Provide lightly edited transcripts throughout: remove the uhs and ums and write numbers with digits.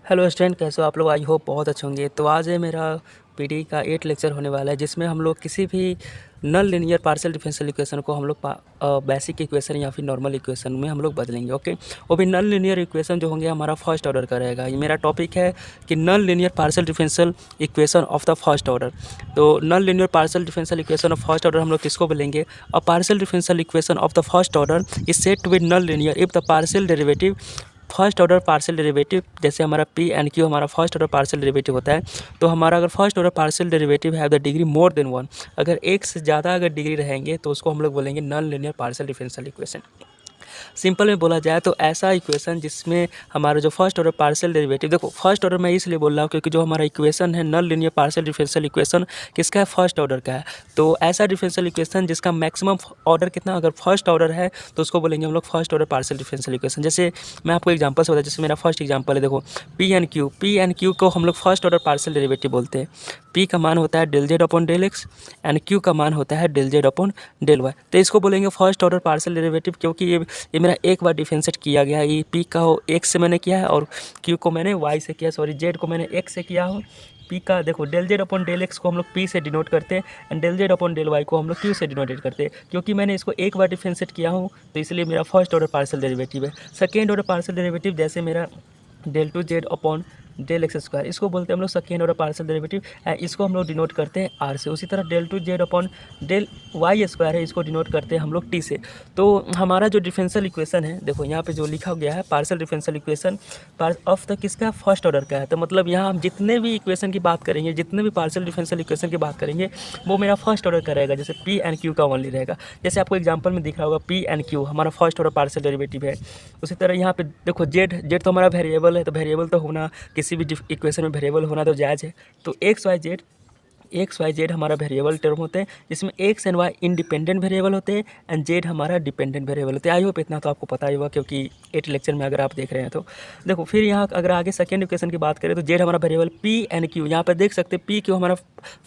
Hello student, कैसे हो आप लोग। आई होप बहुत अच्छे होंगे। तो आज है मेरा पीडी का 8 लेक्चर होने वाला है, जिसमें हम लोग किसी भी non linear partial differential equation को हम लोग बेसिक इक्वेशन या फिर नॉर्मल इक्वेशन में हम लोग बदलेंगे। ओके, वो भी नॉन लीनियर इक्वेशन जो होंगे हमारा फर्स्ट ऑर्डर का रहेगा। ये मेरा टॉपिक है कि non linear partial differential equation of the first order. तो non linear partial differential equation of first order हम लोग किसको बोलेंगे? A partial differential equation of the first order is said to be non linear if the partial derivative first order partial derivative, जैसे हमारा P and Q हमारा first order partial derivative होता है। तो हमारा अगर फर्स्ट ऑर्डर पार्शियल डेरिवेटिव है the degree more than one, अगर एक से ज़्यादा अगर डिग्री रहेंगे तो उसको हम लोग बोलेंगे non linear partial differential equation. Simple में बोला जाए तो ऐसा इक्वेशन जिसमें हमारा जो फर्स्ट ऑर्डर पार्शियल डेरिवेटिव, देखो फर्स्ट ऑर्डर मैं इसलिए बोल रहा हूँ क्योंकि जो हमारा इक्वेशन है non linear partial differential equation किसका है? फर्स्ट ऑर्डर का है। तो ऐसा डिफरेंशियल इक्वेशन जिसका मैक्सिमम ऑर्डर कितना, अगर फर्स्ट ऑर्डर है तो उसको बोलेंगे हम लोग first order partial differential equation. जैसे मैं आपको एग्जांपल से बताऊँ, जैसे मेरा फर्स्ट एग्जांपल है, देखो पी एन क्यू को हम लोग फर्स्ट ऑर्डर पार्शियल डेरिवेटिव बोलते हैं। पी का मान होता है del Z upon del X and Q का मान होता है del Z upon del Y. तो इसको बोलेंगे फर्स्ट ऑर्डर पार्शियल डेरिवेटिव, क्योंकि ये मेरा एक बार डिफरेंशिएट किया गया है। ये पी का हो एक्स से मैंने किया है और क्यू को मैंने वाई से किया, सॉरी जेड को मैंने एक्स से किया हो। पी का देखो del Z upon del X को हम लोग पी से डिनोट करते हैं and del Z upon del Y को हम लोग क्यू से डिनोटेट करते हैं। क्योंकि मैंने इसको एक बार डिफरेंशिएट किया हूँ तो इसलिए मेरा फर्स्ट ऑर्डर पार्शियल डेरिवेटिव है। सेकेंड ऑर्डर पार्शियल डेरिवेटिव जैसे मेरा del two Z upon del X square, इसको बोलते हैं हम लोग सेकेंड ऑर्डर पार्शियल डेरिवेटिव, इसको हम लोग डिनोट करते हैं आर से। उसी तरह del two Z upon del Y square है, इसको डिनोट करते हैं हम लोग टी से। तो हमारा जो डिफरेंशियल इक्वेशन है, देखो यहाँ पे जो लिखा गया है partial differential equation of the किसका? फर्स्ट ऑर्डर का है। तो मतलब यहाँ हम जितने भी इक्वेशन की बात करेंगे, जितने भी पार्शियल डिफरेंशियल इक्वेशन की बात करेंगे, वो मेरा फर्स्ट ऑर्डर का रहेगा। जैसे पी एंड क्यू का ओनली रहेगा। जैसे आपको एग्जाम्पल में दिख रहा होगा पी एंड क्यू हमारा फर्स्ट ऑर्डर पार्शियल डेरिवेटिव है। उसी तरह यहाँ पे देखो जेड तो हमारा वेरिएबल है, तो वेरिएबल तो होना, किसी भी इक्वेशन में वेरिएबल होना तो जायज़ है। तो एक्स वाई जेड हमारा वेरिएबल टर्म होते हैं, जिसमें X and Y independent variable होते हैं एंड जेड हमारा डिपेंडेंट वेरिएबल होते हैं। आई होप इतना तो आपको पता ही होगा, क्योंकि 8 लेक्चर में अगर आप देख रहे हैं तो देखो। फिर यहाँ अगर आगे सेकेंड इक्वेशन की बात करें तो जेड हमारा वेरिएबल पी एंड क्यू, यहाँ पर देख सकते हैं पी क्यू हमारा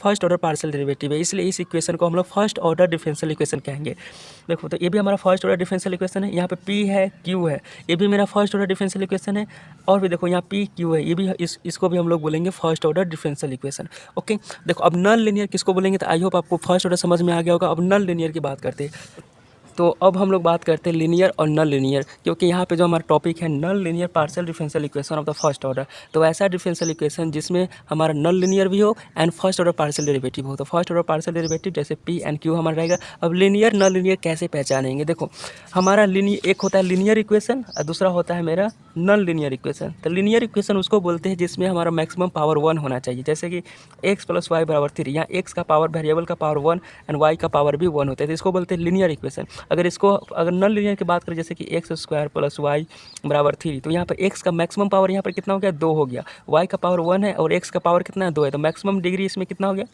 फर्स्ट ऑर्डर पार्शियल डेरिवेटिव है, इसलिए इस इक्वेशन को हम लोग फर्स्ट ऑर्डर डिफरेंशियल इक्वेशन कहेंगे। देखो तो ये भी हमारा फर्स्ट ऑर्डर डिफरेंशियल इक्वेशन है। यहाँ पे पी है क्यू है, ये भी मेरा फर्स्ट ऑर्डर डिफरेंशियल इक्वेशन है। और भी देखो यहाँ पी क्यू है, ये भी इसको भी हम लोग बोलेंगे first order differential equation. Okay, देखो अब नॉन लीनियर किसको बोलेंगे? तो आई होप आपको फर्स्ट ऑर्डर समझ में आ गया होगा। अब नॉन लीनियर की बात करते हैं। तो अब हम लोग बात करते हैं लीनियर और नॉन लीनियर, क्योंकि यहाँ पे जो हमारा टॉपिक है non linear partial differential equation of the first order. तो ऐसा डिफरेंशियल इक्वेशन जिसमें हमारा नॉन लीनियर भी हो and first order partial derivative हो। तो फर्स्ट ऑर्डर पार्शियल डेरिवेटिव जैसे पी एंड क्यू हमारा रहेगा। अब लीनियर नॉन लीनियर कैसे पहचानेंगे? देखो हमारा लीनियर एक होता है लीनियर इक्वेशन और दूसरा होता है मेरा नॉन लीनियर इक्वेशन। तो लीनियर इक्वेशन उसको बोलते हैं जिसमें हमारा मैक्सिमम पावर 1 होना चाहिए। जैसे कि एक्स प्लस वाई बराबर 3, यहाँ एक्स का पावर वेरिएबल का पावर 1 एंड वाई का पावर भी 1 होता है, तो इसको बोलते हैं लीनियर इक्वेशन। अगर नॉन लीनियर की बात करें, जैसे कि एक्स स्क्वायर प्लस वाई बराबर 3, तो यहाँ पर एक्स का मैक्सिमम पावर यहाँ पर कितना हो गया? 2 हो गया। वाई का पावर 1 है और एक्स का पावर कितना है? 2 है। तो मैक्सिमम डिग्री इसमें कितना हो गया?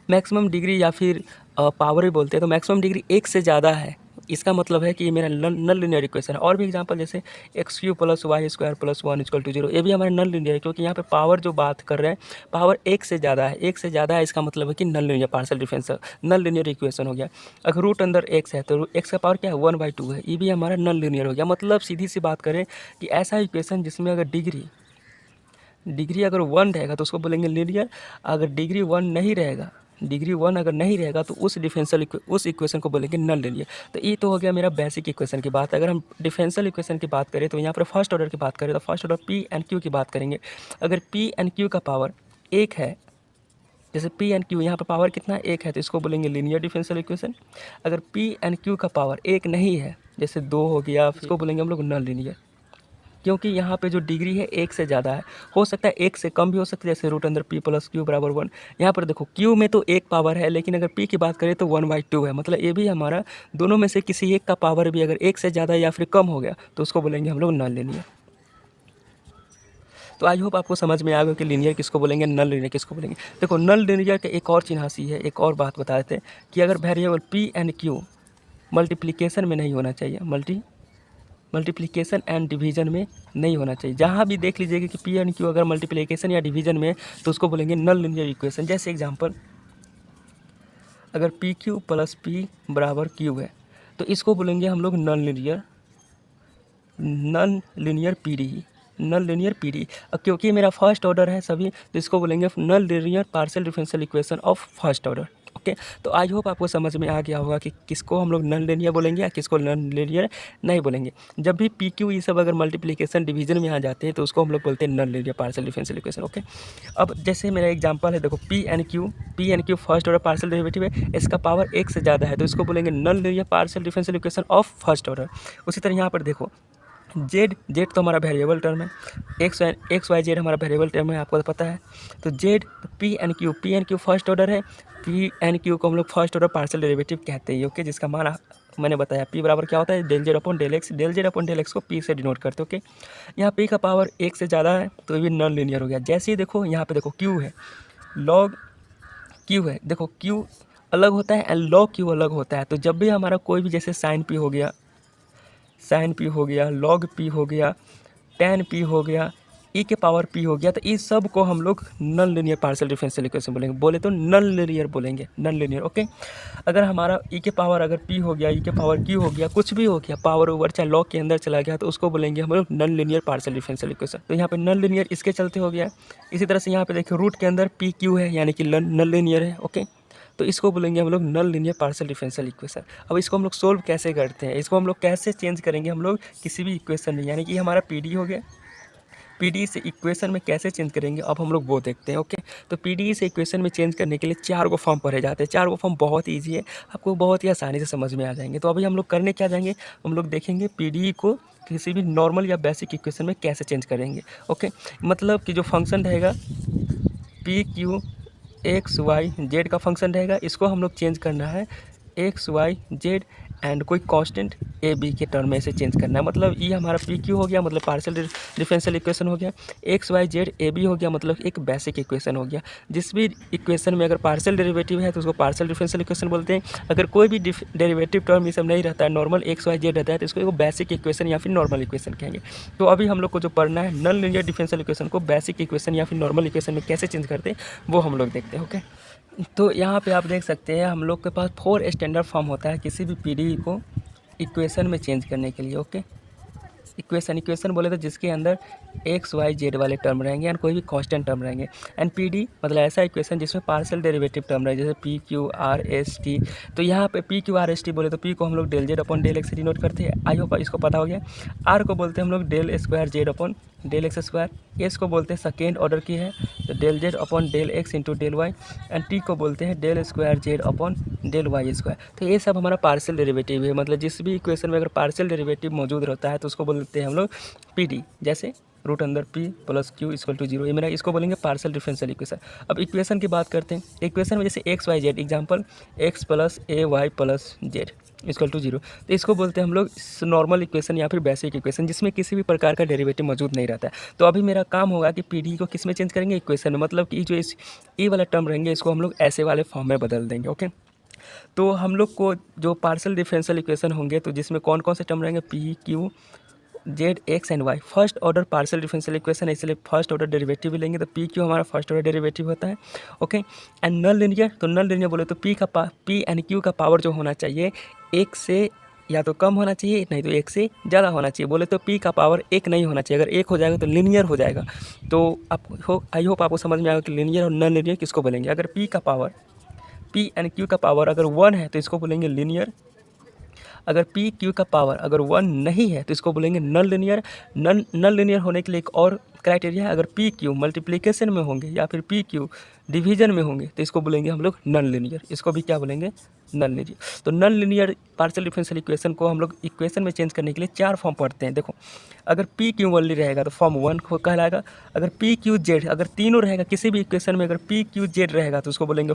मैक्सिमम डिग्री या फिर पावर भी बोलते हैं, तो मैक्सिमम डिग्री 1 से ज़्यादा है। इसका मतलब है कि ये मेरा नॉन लीनियर इक्वेशन है। और भी एग्जांपल जैसे X Q plus Y square plus 1 equal to 0, ये भी हमारा नॉन लीनियर है, क्योंकि यहाँ पे पावर जो बात कर रहे हैं पावर 1 से ज़्यादा है। 1 से ज़्यादा है, इसका मतलब है कि non linear partial differential non linear equation हो गया। अगर रूट अंदर एक्स है तो एक्स का पावर क्या है? 1/2 है, ये भी हमारा नॉन लीनियर हो गया। मतलब सीधी सी बात करें कि ऐसा इक्वेशन जिसमें अगर डिग्री अगर 1 रहेगा तो उसको बोलेंगे लीनियर। अगर डिग्री 1 अगर नहीं रहेगा तो उस इक्वेशन को बोलेंगे नॉन लीनियर। तो ये तो हो गया मेरा बेसिक इक्वेशन की बात। अगर हम डिफरेंशियल इक्वेशन की बात करें तो यहाँ पर फर्स्ट ऑर्डर की बात करें तो first order P and Q की बात करेंगे। अगर पी एंड क्यू का पावर 1 है, जैसे पी एंड क्यू यहाँ पर पावर कितना है? 1 है, तो इसको बोलेंगे लीनियर डिफरेंशियल इक्वेशन। अगर पी एंड क्यू का पावर 1 नहीं है, जैसे 2 हो गया, इसको बोलेंगे हम लोग नॉन लीनियर, क्योंकि यहाँ पे जो डिग्री है 1 से ज़्यादा है। हो सकता है 1 से कम भी हो सकता है, जैसे रूट अंदर पी प्लस क्यू बराबर 1। यहाँ पर देखो क्यू में तो 1 पावर है, लेकिन अगर पी की बात करें तो 1/2 है। मतलब ये भी हमारा दोनों में से किसी एक का पावर भी अगर 1 से ज़्यादा या फिर कम हो गया तो उसको बोलेंगे हम लोग नॉन लीनियर। तो आई होप आपको समझ में आ गया कि लीनियर किसको बोलेंगे, नॉन लीनियर किसको बोलेंगे। देखो नॉन लीनियर का एक और चिन्हासी है, एक और बात बता देते हैं कि अगर variable P and Q multiplication में नहीं होना चाहिए, मल्टीप्लिकेशन एंड डिवीजन में नहीं होना चाहिए। जहाँ भी देख लीजिएगा कि पी एंड क्यू अगर मल्टीप्लिकेशन या डिवीजन में, तो उसको बोलेंगे नॉन लीनियर इक्वेशन। जैसे एग्जांपल, अगर पी क्यू प्लस पी बराबर क्यू है तो इसको बोलेंगे हम लोग नॉन लीनियर पी डी। नल लीनियर पीडी। अब क्योंकि मेरा फर्स्ट ऑर्डर है सभी, तो इसको बोलेंगे non linear partial differential equation of first order. Okay, तो आई होप आपको समझ में आ गया होगा कि किसको हम लोग नन लीनियर बोलेंगे या किसको नन लीनियर नहीं बोलेंगे। जब भी पी क्यू ये सब अगर मल्टीप्लिकेशन डिवीजन में आ जाते हैं तो उसको हम लोग बोलते हैं non linear partial differential equation. Okay, अब जैसे मेरा एग्जांपल है, देखो P and Q first order partial derivative है, इसका पावर एक से ज़्यादा है तो इसको बोलेंगे non linear partial differential equation of first order. उसी तरह यहाँ पर देखो जेड तो हमारा वेरिएबल टर्म है, एक्स वाई जेड हमारा वेरिएबल टर्म है, आपको तो पता है। तो Z P and Q first order है, पी एन क्यू को हम लोग फर्स्ट ऑर्डर पार्शियल डेरिवेटिव कहते हैं। ओके, जिसका मान मैंने बताया पी बराबर क्या होता है, del Z upon del X को पी से डिनोट करते हैं। ओके, यहाँ पी का पावर एक से ज़्यादा है तो ये नॉन लीनियर हो गया। जैसे ही देखो यहाँ पे देखो क्यू है, लॉग क्यू है, देखो क्यू अलग होता है एंड लॉग क्यू अलग होता है। तो जब भी हमारा कोई भी जैसे साइन पी हो गया, लॉग पी हो गया, टैन पी हो गया, ई के पावर पी हो गया, तो इस सब को हम लोग non linear partial differential equation बोलेंगे। बोले तो नॉन लीनियर बोलेंगे, नॉन लीनियर। ओके, अगर हमारा ई के पावर अगर पी हो गया, ई के पावर क्यू हो गया, कुछ भी हो गया, पावर ओवर चाहे लॉग के अंदर चला गया, तो उसको बोलेंगे हम लोग non linear partial differential equation. तो यहाँ पे नॉन लीनियर इसके चलते हो गया। इसी तरह से यहाँ पे देखिए रूट के अंदर पी क्यू है यानी कि नॉन लीनियर है। ओके, तो इसको बोलेंगे हम लोग non linear partial differential equation. अब इसको हम लोग सोल्व कैसे करते हैं, इसको हम लोग कैसे चेंज करेंगे हम लोग किसी भी इक्वेशन में, यानी कि हमारा पीडी हो गया, पीडी से इक्वेशन में कैसे चेंज करेंगे अब हम लोग वो देखते हैं। ओके, तो पीडी से इक्वेशन में चेंज करने के लिए 4 फॉर्म पढ़े जाते हैं। 4 फॉर्म बहुत ईजी है, आपको बहुत ही आसानी से समझ में आ जाएंगे। तो अभी हम लोग करने क्या जाएंगे, हम लोग देखेंगे पीडी को किसी भी नॉर्मल या बेसिक इक्वेशन में कैसे चेंज करेंगे। ओके, मतलब कि जो फंक्शन रहेगा P Q X Y Z का फंक्शन रहेगा, इसको हम लोग चेंज करना है एक्स वाई जेड एंड कोई कांस्टेंट ए बी के टर्म में इसे चेंज करना है। मतलब ये हमारा पी क्यू हो गया, मतलब पार्शियल डिफरेंशियल इक्वेशन हो गया, X Y Z A B हो गया, मतलब एक बेसिक इक्वेशन हो गया। जिस भी इक्वेशन में अगर पार्शियल डेरिवेटिव है तो उसको पार्शियल डिफरेंशियल इक्वेशन बोलते हैं। अगर कोई भी डेरिवेटिव टर्म ये सब नहीं रहता है, नॉर्मल एक्स वाई जेड रहता है, तो इसको एक बेसिक इक्वेशन या फिर नॉर्मल इक्वेशन कहेंगे। तो अभी हम लोग को जो पढ़ना है नॉन लीनियर डिफरेंशियल इक्वेशन को बेसिक इक्वेशन या फिर नॉर्मल इक्वेशन में कैसे चेंज करते हैं वो हम लोग देखते हैं। ओके, तो यहाँ पे आप देख सकते हैं हम लोग के पास 4 स्टैंडर्ड फॉर्म होता है किसी भी पीडी को इक्वेशन में चेंज करने के लिए। ओके, इक्वेशन बोले तो जिसके अंदर एक्स वाई जेड वाले टर्म रहेंगे एंड कोई भी कांस्टेंट टर्म रहेंगे। एंड पीडी मतलब ऐसा इक्वेशन जिसमें पार्शियल डेरिवेटिव टर्म रहे, जैसे P Q R S T. तो यहाँ पे P Q R S T बोले तो पी को हम लोग del Z upon del X से डिनोट करते हैं, आई होप इसको पता हो गया। आर को बोलते हैं हम लोग del square Z upon del X square. S को बोलते हैं सेकेंड ऑर्डर की है तो del Z upon del X into del Y. And T को बोलते हैं del square Z upon del Y square. तो ये सब हमारा पार्शियल डेरिवेटिव है, मतलब जिस भी इक्वेशन में अगर पार्शियल डेरिवेटिव मौजूद रहता है तो उसको बोलते हैं हम लोग पीडी। जैसे रूट अंदर P plus Q equal to 0, ये मेरा इसको बोलेंगे पार्शियल डिफरेंशियल इक्वेशन। अब इक्वेशन की बात करते हैं, इक्वेशन में जैसे X Y Z, example X plus A Y plus Z equal to 0, तो इसको बोलते हैं हम लोग नॉर्मल इक्वेशन या फिर बेसिक इक्वेशन जिसमें किसी भी प्रकार का डेरिवेटिव मौजूद नहीं रहता है। तो अभी मेरा काम होगा कि पीडी को किस में चेंज करेंगे, इक्वेशन में, मतलब कि जो इस ई वाला टर्म रहेंगे इसको हम लोग ऐसे वाले फॉर्म में बदल देंगे। ओके, तो हम लोग को जो पार्शियल डिफरेंशियल इक्वेशन होंगे तो जिसमें कौन कौन से टर्म रहेंगे, P Q Z X and Y, first order partial differential equation है इसलिए फर्स्ट ऑर्डर डेरिवेटिव भी लेंगे। तो पी क्यू हमारा फर्स्ट ऑर्डर डेरिवेटिव होता है। ओके, एंड नॉन लीनियर, तो नॉन लीनियर बोले तो पी एंड क्यू का पावर जो होना चाहिए एक से या तो कम होना चाहिए नहीं तो एक से ज़्यादा होना चाहिए। बोले तो पी का पावर एक नहीं होना चाहिए, अगर एक हो जाएगा तो लीनियर हो जाएगा। तो आई होप आपको समझ में आएगा कि लीनियर और नॉन लीनियर किसको बोलेंगे। अगर पी का पावर पी एंड क्यू का पावर अगर 1 है तो इसको बोलेंगे लीनियर। अगर पी क्यू का पावर अगर 1 नहीं है तो इसको बोलेंगे नॉन लीनियर। नॉन लीनियर होने के लिए एक और क्राइटेरिया है, अगर पी क्यू मल्टीप्लिकेशन में होंगे या फिर पी क्यू डिवीजन में होंगे तो इसको बोलेंगे हम लोग नॉन लीनियर। इसको भी क्या बोलेंगे, नॉन लीनियर। तो non linear partial differential equation को हम लोग इक्वेशन में चेंज करने के लिए 4 फॉर्म पढ़ते हैं। देखो, अगर पी क्यू ओनली रहेगा तो फॉर्म 1 को कहलाएगा। अगर पी क्यू जेड अगर तीनों रहेगा किसी भी इक्वेशन में, अगर पी क्यू जेड रहेगा तो उसको बोलेंगे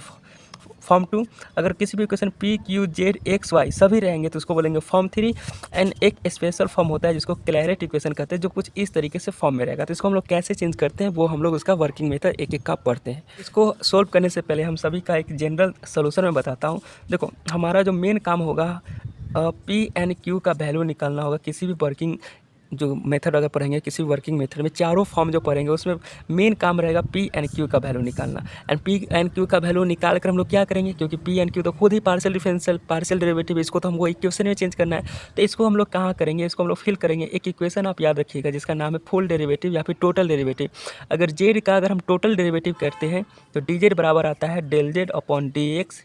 फॉर्म 2। अगर किसी भी equation P Q Z X Y सभी रहेंगे तो उसको बोलेंगे फॉर्म 3। एंड एक स्पेशल फॉर्म होता है जिसको क्लैरेट इक्वेशन कहते हैं जो कुछ इस तरीके से फॉर्म में रहेगा। तो इसको हम लोग कैसे चेंज करते हैं वो हम लोग उसका वर्किंग मेथड एक एक का पढ़ते हैं। इसको सोल्व करने से पहले हम सभी का एक जनरल सोल्यूशन में बताता हूँ। देखो, हमारा जो मेन काम होगा पी एंड क्यू का वैल्यू निकालना होगा किसी भी वर्किंग जो मेथड अगर पढ़ेंगे किसी वर्किंग मेथड में, चारों फॉर्म जो पढ़ेंगे उसमें मेन काम रहेगा पी एंड क्यू का वैल्यू निकालना। एंड पी एंड क्यू का वैल्यू निकाल कर हम लोग क्या करेंगे, क्योंकि पी एंड क्यू तो खुद ही पार्शियल डिफरेंशियल पार्शियल डेरिवेटिव, इसको तो हमको इक्वेशन में चेंज करना है। तो इसको हम लोग कहाँ करेंगे, इसको हम लोग फिल करेंगे। एक इक्वेशन आप याद रखिएगा जिसका नाम है फुल डेरिवेटिव या फिर टोटल डेरिवेटिव। अगर जेड का अगर हम टोटल डेरिवेटिव करते हैं तो डी जेड बराबर आता है del Z upon D X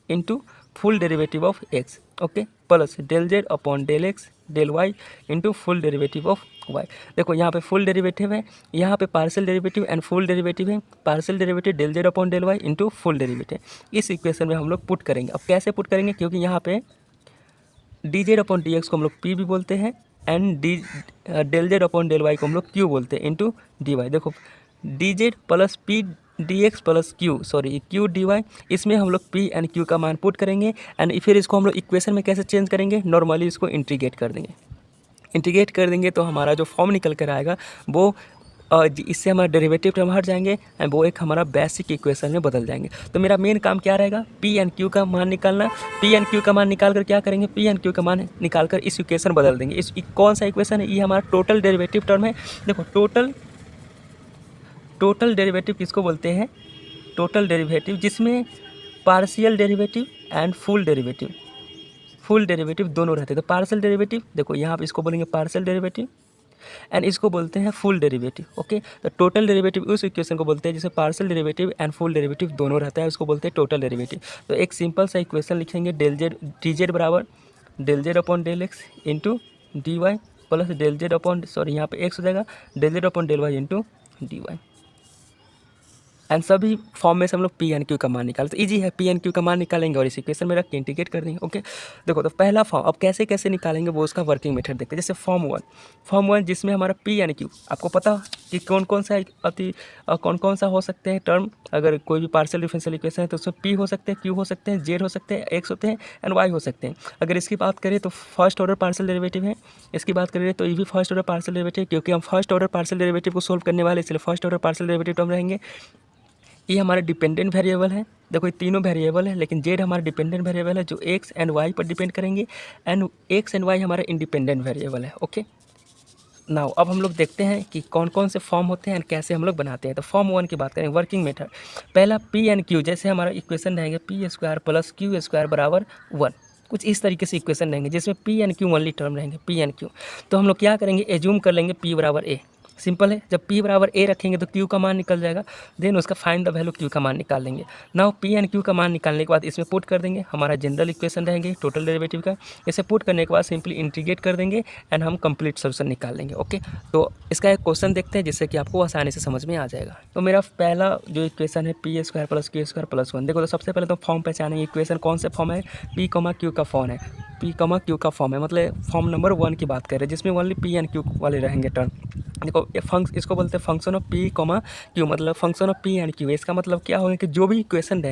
into full derivative of X, okay, plus del Z upon del X del Y into full derivative of Y. देखो यहाँ पे फुल डेरिवेटिव है, यहाँ पे partial derivative and full derivative है। Partial derivative del Z upon del Y into full derivative, इस equation में हम लोग पुट करेंगे। अब कैसे पुट करेंगे, क्योंकि यहाँ पे D Z upon D X को हम लोग पी भी बोलते हैं and del Z upon del Y को हम लोग क्यू बोलते हैं इंटू डी वाई। देखो D Z plus P D X plus Q D Y, इसमें हम लोग पी एंड क्यू का मान पुट करेंगे एंड फिर इसको हम लोग इक्वेशन में कैसे चेंज करेंगे, नॉर्मली इसको इंटीग्रेट कर देंगे। इंटीग्रेट कर देंगे तो हमारा जो फॉर्म निकल कर आएगा वो इससे हमारा डेरिवेटिव टर्म हट जाएंगे एंड वो एक हमारा बेसिक इक्वेशन में बदल जाएंगे। तो मेरा मेन काम क्या रहेगा, पी एंड क्यू का मान निकालना। पी एंड क्यू का मान निकाल कर क्या करेंगे, पी एंड क्यू का मान निकाल कर इस इक्वेशन बदल देंगे। इस कौन सा इक्वेशन है, ये हमारा टोटल डेरिवेटिव टर्म है। देखो टोटल डेरिवेटिव किसको बोलते हैं, टोटल डेरिवेटिव जिसमें partial derivative and full derivative दोनों रहते हैं। तो पार्शियल डेरिवेटिव देखो यहाँ पे इसको बोलेंगे पार्शियल डेरिवेटिव एंड इसको बोलते हैं फुल डेरिवेटिव, ओके। तो टोटल डेरिवेटिव उस इक्वेशन को बोलते हैं जिसमें partial derivative and full derivative दोनों रहता है, उसको बोलते हैं टोटल डेरिवेटिव। तो एक सिंपल सा इक्वेशन लिखेंगे, डेल जेड डी जेड बराबर del Z upon del X into D Y plus del Z upon यहाँ पे एक्स हो जाएगा del Z upon del Y into D Y. And सभी फॉर्म में से हम लोग पी एन क्यू का मान निकालें। तो इजी है, पी एन क्यू का मान निकालेंगे और इस इक्वेशन में रख के इंटीग्रेट कर देंगे, ओके। देखो तो पहला फॉर्म अब कैसे कैसे निकालेंगे वो उसका वर्किंग मेथड देखते हैं। जैसे फॉर्म वन जिसमें हमारा पी एन क्यू, आपको पता कि कौन कौन सा हो सकते हैं टर्म। अगर कोई भी पार्शियल डिफरेंशियल इक्वेशन है तो उसमें पी हो सकते हैं, क्यू हो सकते हैं, जेड हो सकते हैं, एक्स होते हैं एंड वाई हो सकते हैं। अगर इसकी बात करें तो फर्स्ट ऑर्डर पार्शियल डेरिवेटिव है, इसकी बात करें तो ये भी फर्स्ट ऑर्डर पार्शियल डेरिवेटिव, क्योंकि हम फर्स्ट ऑर्डर पार्शियल डेरिवेटिव को सोल्व करने वाले, इसलिए first order partial derivative term रहेंगे। ये हमारा डिपेंडेंट वेरिएबल है, देखो ये तीनों वेरिएबल है, लेकिन जेड हमारा डिपेंडेंट वेरिएबल है जो एक्स एंड वाई पर डिपेंड करेंगे एंड एक्स एंड वाई हमारा इंडिपेंडेंट वेरिएबल है, ओके। नाउ अब हम लोग देखते हैं कि कौन कौन से फॉर्म होते हैं एंड कैसे हम लोग बनाते हैं। तो फॉर्म वन की बात करें, वर्किंग मेथड। पहला पी एंड क्यू, जैसे हमारा इक्वेशन रहेंगे P square plus Q square बराबर 1, कुछ इस तरीके से इक्वेशन रहेंगे जिसमें P and Q only term रहेंगे, पी एंड क्यू। तो हम लोग क्या करेंगे, एज्यूम कर लेंगे पी बराबर ए। सिंपल है, जब p बराबर a रखेंगे तो q का मान निकल जाएगा, देन उसका फाइंड द वैल्यू q का मान निकाल लेंगे। नाउ p एंड q का मान निकालने के बाद इसमें पुट कर देंगे, हमारा जनरल इक्वेशन रहेंगे टोटल डेरिवेटिव का। इसे पुट करने के बाद सिंपली इंटीग्रेट कर देंगे एंड हम कंप्लीट सोल्यूशन निकाल लेंगे, ओके। तो इसका एक क्वेश्चन देखते हैं जिससे कि आपको आसानी से समझ में आ जाएगा। तो मेरा पहला जो इक्वेशन है P square plus Q square plus 1। देखो तो सबसे पहले तो फॉर्म पहचानेंगे, इक्वेशन कौन से फॉर्म है, p, q का फॉर्म है, p, q का फॉर्म है, मतलब फॉर्म नंबर 1 की बात कर रहे हैं जिसमें ओनली p एंड q वाले रहेंगे टर्म। देखो ये इसको बोलते हैं फंक्शन ऑफ पी क्यू, मतलब function of P and Q. इसका मतलब क्या होगा कि जो भी इक्वेशन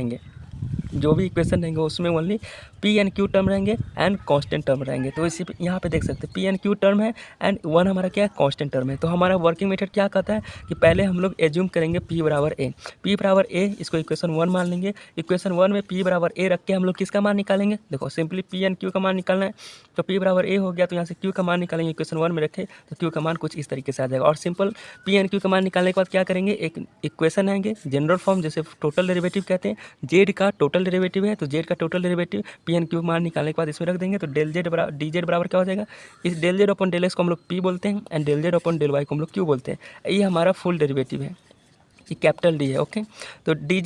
रहेंगे उसमें only P and Q term रहेंगे एंड कांस्टेंट टर्म रहेंगे। तो इसी यहाँ पे देख सकते हैं पी एंड क्यू टर्म है एंड 1 हमारा क्या है, कांस्टेंट टर्म है। तो हमारा वर्किंग मेथड क्या कहता है कि पहले हम लोग एज्यूम करेंगे पी बराबर ए। पी बराबर ए, इसको इक्वेशन 1 मान लेंगे। इक्वेशन 1 में पी बराबर ए रख के हम लोग किसका मान निकालेंगे, देखो सिंपली पी एंड क्यू का मान निकालना है। तो पी बराबर ए हो गया, तो यहाँ से क्यू का मान निकालेंगे, इक्वेशन 1 में रखे तो क्यू का मान कुछ इस तरीके से आ जाएगा। और सिंपल पी एंड क्यू का मान निकालने के बाद क्या करेंगे, एक इक्वेशन आएंगे जनरल फॉर्म जैसे टोटल डेरिवेटिव कहते हैं, जेड का टोटल डेरिवेटिव है तो जेड का total derivative P and Q मान निकालने के बाद इसमें रख देंगे। तो डेल जेड बराबर डी जेड बराबर क्या हो जाएगा, इस del Z upon del X को हम लोग पी बोलते हैं and del Z upon del Y को हम लोग क्यू बोलते हैं। ये हमारा फुल डेरिवेटिव है, ये कैपिटल डी है, ओके। तो डी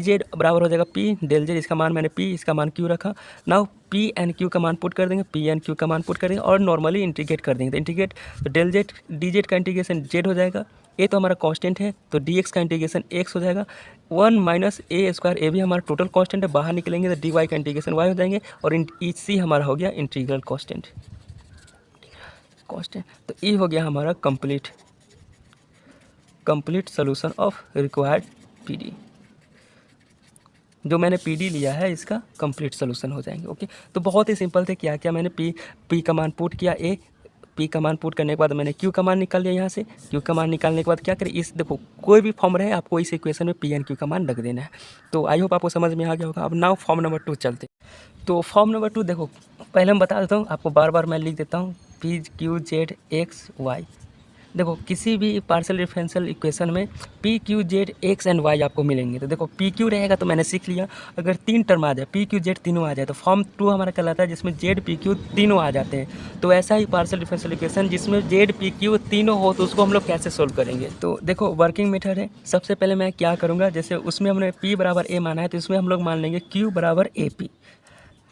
जेड बराबर हो जाएगा पी डेल जेड, इसका मान मैंने पी, इसका मान क्यू रखा। नाउ पी एंड क्यू का मान पुट कर देंगे, पी एंड क्यू का मान पुट कर देंगे और नॉर्मली इंटीग्रेट कर देंगे। तो इंटीग्रेट तो डेल जेड डी जेड का इंटीग्रेशन जेड हो जाएगा, ए तो हमारा कांस्टेंट है तो डी एक्स का इंटीग्रेशन एक्स हो जाएगा, 1 माइनस ए स्क्वायर, ए भी हमारा टोटल कांस्टेंट है, बाहर निकलेंगे तो डी वाई का इंटीग्रेशन वाई हो जाएंगे और सी हमारा हो गया इंटीग्रल कांस्टेंट। तो ये हो गया हमारा complete solution of required PD. जो मैंने पीडी लिया है इसका कंप्लीट सोल्यूशन हो जाएंगे, ओके। तो बहुत ही सिंपल थे, क्या क्या मैंने पी का मान पुट किया, पी का मान पुट करने के बाद मैंने क्यू का मान निकाल लिया। यहाँ से क्यू का मान निकालने के बाद क्या करें, इस देखो कोई भी फॉर्म रहे आपको इस इक्वेशन में पी एंड क्यू का मान रख देना है। तो आई होप आपको समझ में आ गया होगा। अब नाउ फॉर्म नंबर 2 चलते। तो फॉर्म नंबर 2 देखो पहले हम बता देता हूँ आपको, बार बार मैं लिख देता हूँ P Q Z X Y. देखो किसी भी पार्शियल डिफरेंशियल इक्वेशन में P Q Z X and Y आपको मिलेंगे। तो देखो पी क्यू रहेगा तो मैंने सीख लिया, अगर 3 टर्म आ जाए पी क्यू जेड तीनों आ जाए तो फॉर्म 2 हमारा कहलाता है जिसमें जेड पी क्यू तीनों आ जाते हैं। तो ऐसा ही पार्शियल डिफरेंशियल इक्वेशन जिसमें जेड पी क्यू तीनों हो तो उसको हम लोग कैसे सोल्व करेंगे। तो देखो वर्किंग मेथड है, सबसे पहले मैं क्या करूँगा, जैसे उसमें हमने पी बराबर ए माना है तो इसमें हम लोग मान लेंगे क्यू बराबर ए पी।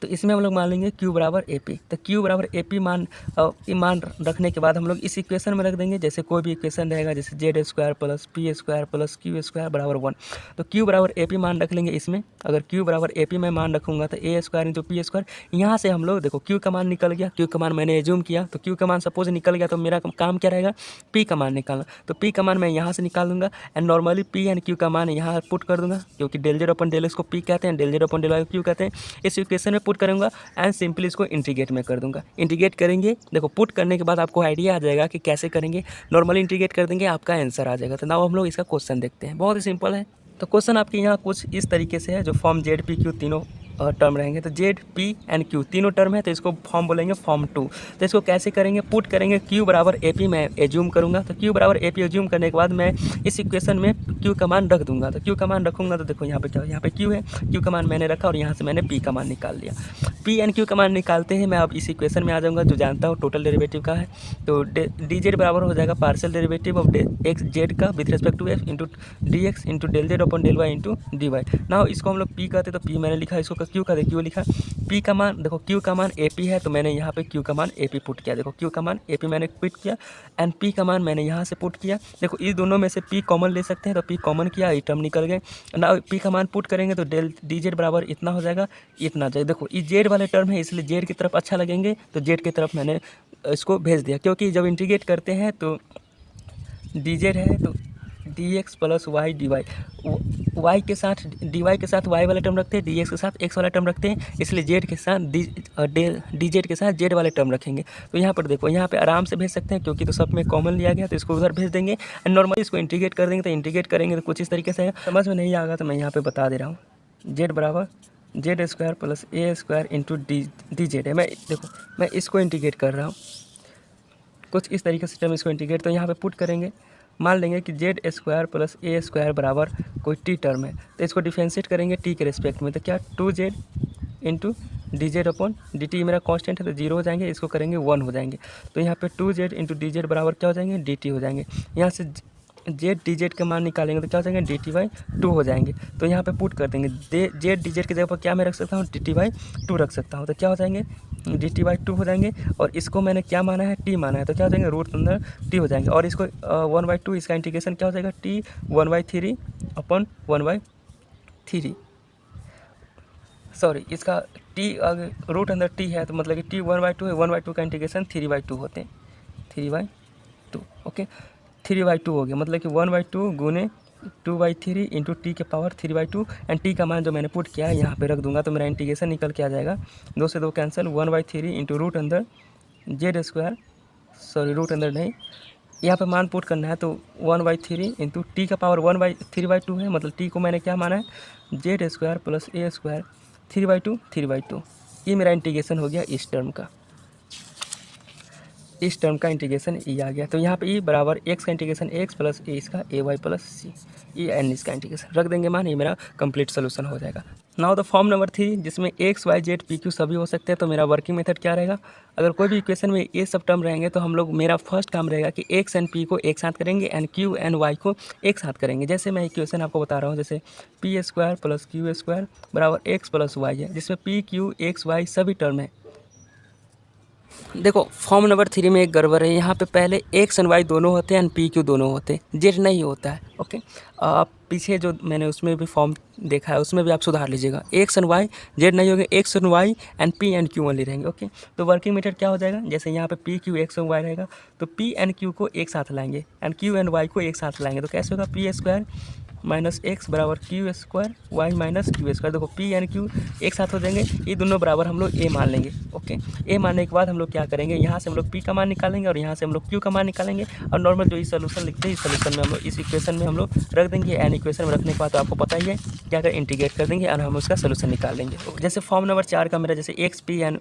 तो इसमें हम लोग मान लेंगे q बराबर ए पी। तो q बराबर ए पी मान रखने के बाद हम लोग इस इक्वेशन में रख देंगे, जैसे कोई भी इक्वेशन रहेगा जैसे Z square plus P square plus Q square बराबर 1। तो q बराबर ए पी मान रख लेंगे इसमें। अगर q बराबर ए पी मैं मान रखूँगा तो ए स्क्वायर इंटू पी स्क्वायर। यहाँ से हम लोग देखो q का मान निकल गया, q का मान मैंने एज्यूम किया तो q का मान सपोज निकल गया तो मेरा काम क्या रहेगा, p का मान निकालना। तो p का मान मैं यहाँ से निकाल दूंगा and normally p and q का मान यहाँ पुट कर दूंगा, क्योंकि डेल जेड अपन डेल एक्स को p कहते हैं, डेल जेड अपन डेल वाई q कहते हैं। इस इक्वेशन में पुट करूँगा एंड सिंपली इसको इंटीग्रेट में कर दूंगा। इंटीग्रेट करेंगे, देखो पुट करने के बाद आपको आइडिया आ जाएगा कि कैसे करेंगे। नॉर्मली इंटीग्रेट कर देंगे आपका आंसर आ जाएगा। तो नाउ हम लोग इसका क्वेश्चन देखते हैं, बहुत ही सिंपल है। तो क्वेश्चन आपके यहाँ कुछ इस तरीके से है, जो फॉर्म जेड पी क्यू तीनों टर्म रहेंगे। तो जेड पी एंड क्यू तीनों टर्म है तो इसको फॉर्म बोलेंगे फॉर्म 2। तो इसको कैसे करेंगे, पुट करेंगे क्यू बराबर ए पी मैं एज्यूम करूँगा। तो क्यू बराबर ए पी एज्यूम करने के बाद मैं इस इक्वेशन में क्यू का मान रख दूंगा। तो क्यू का मान रखूँगा तो देखो यहाँ पे क्या, यहाँ पे क्यू है, क्यू का मान मैंने रखा और यहाँ से मैंने पी का मान निकाल लिया। पी एंड क्यू का मान निकालते हैं मैं अब इस इक्वेशन में आ जाऊँगा जो जानता हूँ टोटल डेरिवेटिव का है। तो डी जेड बराबर हो जाएगा partial derivative of X Z का with respect to F into D X into del Z upon del Y into D Y. ना इसको हम लोग पी कहते तो पी मैंने लिखा, इसको क्यू कहते क्यू लिखा। पी का मान देखो क्यू का मान ए पी है तो मैंने यहाँ पे क्यू का मान ए पी पुट किया। देखो क्यू का मान ए पी मैंने पुट किया एंड पी का मान मैंने यहाँ से पुट किया। देखो इस दोनों में से पी कॉमन ले सकते हैं तो पी कॉमन किया, ये टर्म निकल गए ना। पी का मान पुट करेंगे तो डेल डी जेड बराबर इतना हो जाएगा, इतना जाए। देखो ये जेड वाले टर्म है इसलिए जेड की तरफ अच्छा लगेंगे तो जेड की तरफ मैंने इसको भेज दिया, क्योंकि जब इंटीग्रेट करते हैं तो डी जेड है तो D X plus Y D Y, Y के साथ डी वाई के साथ वाई वाला टर्म रखते हैं, डी एक्स के साथ एक्स वाला टर्म रखते हैं, इसलिए जेड के साथ डी जेड के साथ जेड वाले टर्म रखेंगे। तो यहाँ पर देखो यहाँ पे आराम से भेज सकते हैं क्योंकि तो सब में कॉमन लिया गया तो इसको उधर भेज देंगे एंड नॉर्मली इसको इंटीग्रेट कर देंगे। तो इंटीग्रेट करेंगे तो कुछ इस तरीके से समझ में नहीं आएगा तो मैं यहाँ पर बता दे रहा हूँ। जेड बराबर जेड स्क्वायर प्लस ए स्क्वायर इंटू डी जेड है। मैं देखो मैं इसको इंटीग्रेट कर रहा हूँ कुछ इस तरीके से टर्म इसको इंटीग्रेट। तो यहाँ पे पुट करेंगे, मान लेंगे कि जेड स्क्वायर प्लस ए स्क्वायर बराबर कोई टी टर्म है तो इसको डिफरेंशिएट करेंगे टी के रिस्पेक्ट में। तो क्या 2z into D Z upon D T मेरा कांस्टेंट है तो 0 हो जाएंगे, इसको करेंगे 1 हो जाएंगे। तो यहाँ पे 2z इंटू डी जेड बराबर क्या हो जाएंगे, डी टी हो जाएंगे। यहाँ से जेड डी जेड का मान निकालेंगे तो क्या हो जाएंगे, डी टी बाई 2 हो जाएंगे। तो यहाँ पे पुट कर देंगे जेड डी जेड की जगह पर क्या मैं रख सकता हूँ, डी टी बाई 2 रख सकता हूँ। तो क्या हो जाएंगे, डी टी बाई 2 हो जाएंगे। और इसको मैंने क्या माना है, टी माना है तो क्या हो जाएंगे, रूट अंदर टी हो जाएंगे। और इसको 1/2 इसका इंटीग्रेशन क्या हो जाएगा, टी 1/3 अपॉन 1/3 सॉरी इसका टी रूट अंदर टी है तो मतलब कि टी 1/2 है, 1/2 का इंटीग्रेशन 3/2 होते हैं, 3/2 ओके 3/2 हो गया। मतलब कि 1/2 गुने 2/3 इंटू टी के पावर 3/2 एंड टी का मान जो मैंने पुट किया है यहाँ पे रख दूंगा तो मेरा इंटीग्रेशन निकल के आ जाएगा 2 से 2 कैंसिल 1/3 इंटू रूट अंदर जेड स्क्वायर सॉरी रूट अंदर नहीं यहाँ पे मान पुट करना है तो 1/3 इंटू टी का पावर 1/3/2 है। मतलब टी को मैंने क्या माना है, जेड स्क्वायर प्लस ए स्क्वायर 3/2 ये मेरा इंटीग्रेशन हो गया इस टर्म का, इस टर्म का इंटीग्रेशन ई आ गया। तो यहाँ पे ई बराबर एक्स का इंटीग्रेशन एक्स प्लस ए इसका ए वाई प्लस सी ई एन इसका इंटीग्रेशन रख देंगे मान, ये मेरा कंप्लीट सोल्यूशन हो जाएगा। नाउ द फॉर्म नंबर 3 जिसमें X Y Z P Q सभी हो सकते हैं। तो मेरा वर्किंग मेथड क्या रहेगा, अगर कोई भी इक्वेशन में ये सब टर्म रहेंगे तो हम लोग मेरा फर्स्ट काम रहेगा कि एक्स एंड पी को एक साथ करेंगे एंड क्यू एंड वाई को एक साथ करेंगे। जैसे मैं इक्वेशन आपको बता रहा हूँ, जैसे P square plus Q square बराबर एक्स प्लस वाई है, जिसमें पी क्यू एक्स वाई सभी टर्म है। देखो फॉर्म नंबर 3 में एक गड़बड़ है, यहाँ पे पहले एक्स एंड वाई दोनों होते हैं एंड पी क्यू दोनों होते हैं, जेड नहीं होता है। ओके पीछे जो मैंने उसमें भी फॉर्म देखा है उसमें भी आप सुधार लीजिएगा, एक्स एंड वाई जेड नहीं होंगे, X and Y and P and Q only रहेंगे। ओके तो वर्किंग मेथड क्या हो जाएगा, जैसे यहाँ पे P Q X and Y रहेगा तो पी एंड क्यू को एक साथ लाएंगे एंड क्यू एंड वाई को एक साथ लाएंगे। तो कैसे होगा, पी स्क्वायर माइनस एक्स बराबर Q square Y minus Q square. देखो पी एंड क्यू एक साथ हो जाएंगे, ये दोनों बराबर हम लोग ए मान लेंगे। ओके ए मानने के बाद हम लोग क्या करेंगे, यहाँ से हम लोग पी का मान निकालेंगे और यहाँ से हम लोग क्यू का मान निकालेंगे और नॉर्मल जो इस सोल्यूशन लिखते हैं इस सोल्यूशन में हम लोग इस इक्वेशन में हम लोग रख देंगे एंड इक्वेशन में रखने के बाद तो आपको पता ही है क्या कर इंटीग्रेट कर देंगे और हम उसका सोल्यूशन निकाल लेंगे। जैसे फॉर्म नंबर 4 का मेरा जैसे X P and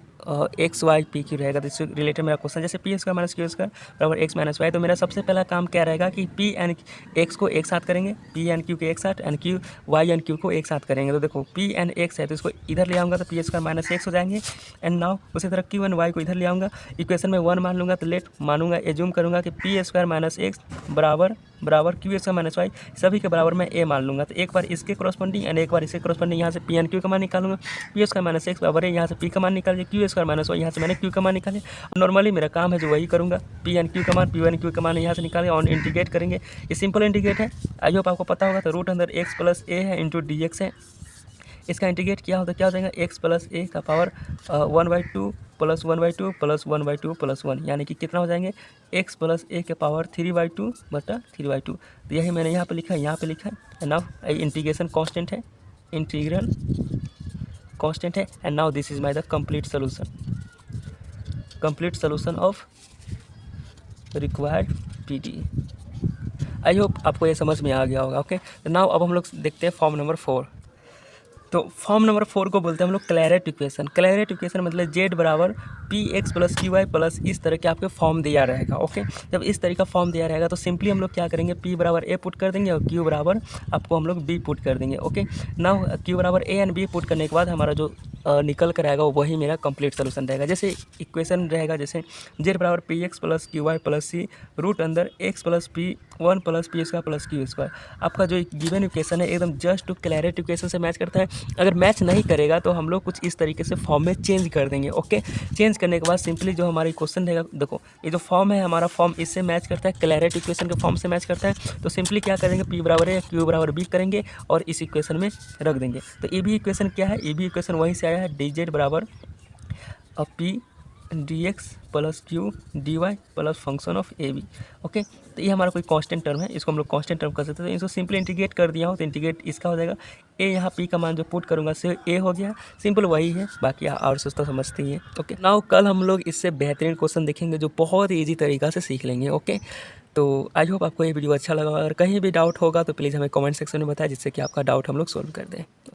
X Y P Q रहेगा, तो इससे रिलेटेड मेरा क्वेश्चन जैसे P square minus Q square बराबर एक्स माइनस वाई। तो मेरा सबसे पहला काम क्या रहेगा कि पी एन एक्स को एक साथ करेंगे, पी एन क्यू के एक साथ, and Q Y and Q को एक साथ करेंगे। तो देखो पी एन एक्स है तो इसको इधर ले आऊँगा तो पी स्क्वायर माइनस एक्स हो जाएंगे। एंड नाउ उसी तरह क्यू एन वाई को इधर ले आऊँगा, इक्वेशन में 1 मान लूँगा। तो लेट मानूंगा, एज्यूम करूँगा कि पी स्क्वायर माइनस एक्स बराबर क्यू स्क्वायर माइनस वाई, सभी के बराबर मैं ए मान लूँगा। तो एक बार इसके क्रॉसपेंडिंग एंड एक बार इसके क्रॉसपेंडिंग, यहाँ से पी एन क्यू का मान निकालूंगा, पी स्क्वायर माइनस एक्स बराबर है, यहाँ से पी का मान निकालिए, क्यू स्क्वायर माइनस वाई, यहाँ से मैंने क्यू का मान निकाले। नॉर्मली मेरा काम है जो वही करूँगा, पी एन क्यू का मान, पी एन क्यू का मान यहाँ से निकालें और इंटीग्रेट करेंगे। ये सिंपल इंटीग्रेट है, आई होप आपको पता होगा। तो रूट अंदर एक्स प्लस ए है इंटू डी एक्स है, इसका इंटीग्रेट किया होता क्या हो जाएगा, एक्स प्लस ए का पावर 1/2 प्लस 1/2 प्लस 1/2 प्लस 1, यानी कि कितना हो जाएंगे, एक्स प्लस ए के पावर 3/2 बटा 3/2। तो यही मैंने यहाँ पे लिखा है, यहाँ पे लिखा है। नाउ इंटीग्रेशन कांस्टेंट है, इंटीग्रल कांस्टेंट है। And now this is my the complete solution of required PT. I hope आपको ये समझ में आ गया होगा। ओके, तो नाउ अब हम लोग देखते हैं फॉर्म नंबर 4। तो फॉर्म नंबर 4 को बोलते हैं हम लोग क्लैरेट इक्वेशन। क्लैरेट इक्वेशन मतलब जेड बराबर P X plus Q Y plus इस तरह के आपके फॉर्म दिया रहेगा। ओके, जब इस तरह का फॉर्म दिया रहेगा तो सिंपली हम लोग क्या करेंगे, पी बराबर ए पुट कर देंगे और क्यू बराबर आपको हम लोग बी पुट कर देंगे। ओके, नाउ क्यू बराबर ए एंड बी पुट करने के बाद हमारा जो निकल कर आएगा वही मेरा कंप्लीट सोल्यूशन रहेगा। जैसे इक्वेशन रहेगा, जैसे जेड बराबर P X plus Q Y plus C root अंदर X plus P 1 plus P square plus Q square. आपका जो गिवन इक्वेशन है एकदम जस्ट टू क्लैरेट इक्वेशन से मैच करता है। अगर मैच नहीं करेगा तो हम लोग कुछ इस तरीके से फॉर्म में चेंज कर देंगे। ओके, चेंज करने के बाद सिंपली जो हमारी क्वेश्चन रहेगा, देखो ये जो फॉर्म है हमारा फॉर्म इससे मैच करता है, क्लैरेट इक्वेशन के फॉर्म से मैच करता है। तो सिंपली क्या करेंगे, पी बराबर है क्यू बराबर बी करेंगे और इस इक्वेशन में रख देंगे। तो ए बी इक्वेशन क्या है, ए बी इक्वेशन वहीं से आया है, डी जेड बराबर P D X plus Q D Y plus function of A B. Okay, तो ये हमारा कोई कांस्टेंट टर्म है, इसको हम लोग कांस्टेंट टर्म कर सकते हैं। तो इसको सिंपली इंटीग्रेट कर दिया हो तो इंटीग्रेट इसका हो जाएगा ए, यहाँ पी का मान जो पुट करूँगा से ए हो गया, सिंपल वही है, बाकी और सोचता समझते ही है। ओके, नाउ कल हम लोग इससे बेहतरीन क्वेश्चन देखेंगे जो बहुत ईजी तरीका से सीख लेंगे। ओके, तो आई होप आपको ये वीडियो अच्छा लगा। अगर कहीं भी डाउट होगा तो प्लीज़ हमें कमेंट सेक्शन में बताएं, जिससे कि आपका डाउट हम लोग सोल्व कर दें।